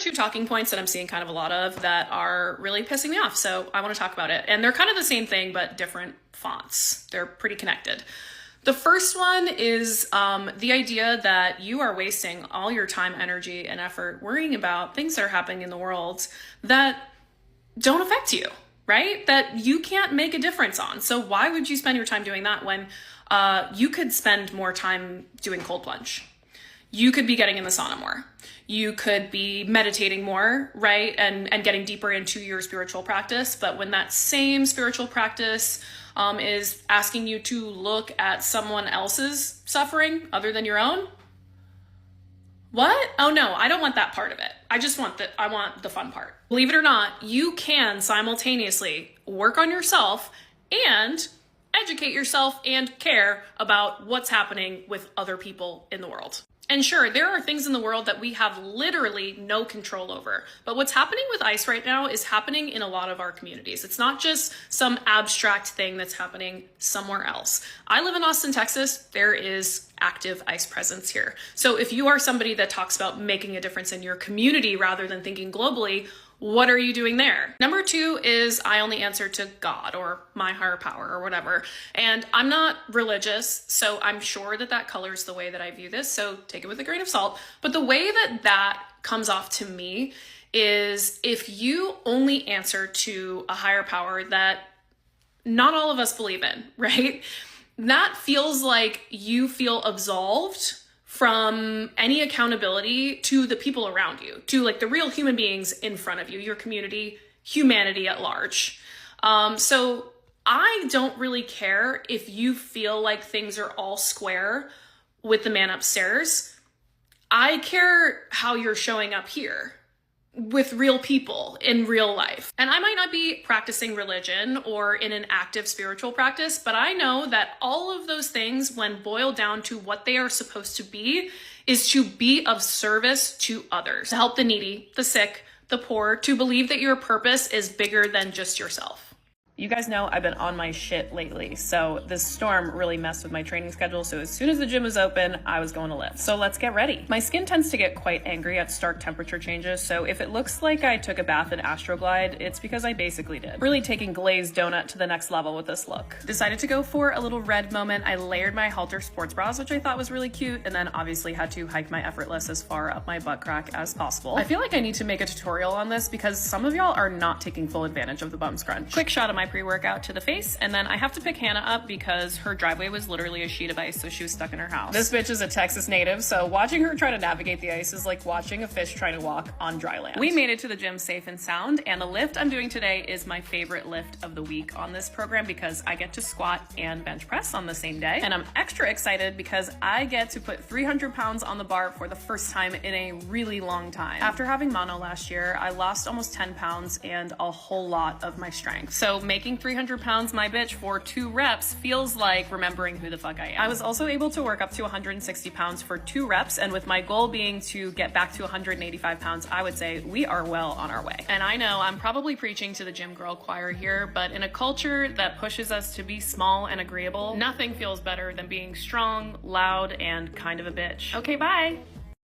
two talking points that I'm seeing kind of a lot of that are really pissing me off, so I want to talk about it. And they're kind of the same thing, but different fonts. They're pretty connected. The first one is the idea that you are wasting all your time, energy, and effort worrying about things that are happening in the world that don't affect you, right? That you can't make a difference on. So why would you spend your time doing that when you could spend more time doing cold plunge? You could be getting in the sauna more. You could be meditating more, right? And getting deeper into your spiritual practice. But when that same spiritual practice is asking you to look at someone else's suffering other than your own, what? Oh no, I don't want that part of it. I want the fun part. Believe it or not, you can simultaneously work on yourself and educate yourself and care about what's happening with other people in the world. And sure, there are things in the world that we have literally no control over. But what's happening with ICE right now is happening in a lot of our communities. It's not just some abstract thing that's happening somewhere else. I live in Austin, Texas. There is active ICE presence here. So if you are somebody that talks about making a difference in your community rather than thinking globally, what are you doing there? Number two is I only answer to God or my higher power or whatever. And I'm not religious, so I'm sure that that colors the way that I view this. So take it with a grain of salt. But the way that that comes off to me is if you only answer to a higher power that not all of us believe in, right? That feels like you feel absolved from any accountability to the people around you, to like the real human beings in front of you, your community, humanity at large. So I don't really care if you feel like things are all square with the man upstairs. I care how you're showing up here with real people in real life. And I might not be practicing religion or in an active spiritual practice, but I know that all of those things, when boiled down to what they are supposed to be, is to be of service to others, to help the needy, the sick, the poor, to believe that your purpose is bigger than just yourself. You guys know I've been on my shit lately, so this storm really messed with my training schedule, so as soon as the gym was open, I was going to lift. So let's get ready. My skin tends to get quite angry at stark temperature changes, so if it looks like I took a bath in Astroglide, it's because I basically did. Really taking glazed donut to the next level with this look. Decided to go for a little red moment. I layered my halter sports bras, which I thought was really cute, and then obviously had to hike my effortless as far up my butt crack as possible. I feel like I need to make a tutorial on this because some of y'all are not taking full advantage of the bum scrunch. Quick shot of my pre-workout to the face, and then I have to pick Hannah up because her driveway was literally a sheet of ice, so she was stuck in her house. This bitch is a Texas native, so watching her try to navigate the ice is like watching a fish trying to walk on dry land. We made it to the gym safe and sound, and the lift I'm doing today is my favorite lift of the week on this program because I get to squat and bench press on the same day, and I'm extra excited because I get to put 300 pounds on the bar for the first time in a really long time. After having mono last year, I lost almost 10 pounds and a whole lot of my strength. So making 300 pounds my bitch for 2 reps feels like remembering who the fuck I am. I was also able to work up to 160 pounds for 2 reps, and with my goal being to get back to 185 pounds, I would say we are well on our way. And I know I'm probably preaching to the gym girl choir here, but in a culture that pushes us to be small and agreeable, nothing feels better than being strong, loud, and kind of a bitch. Okay, bye.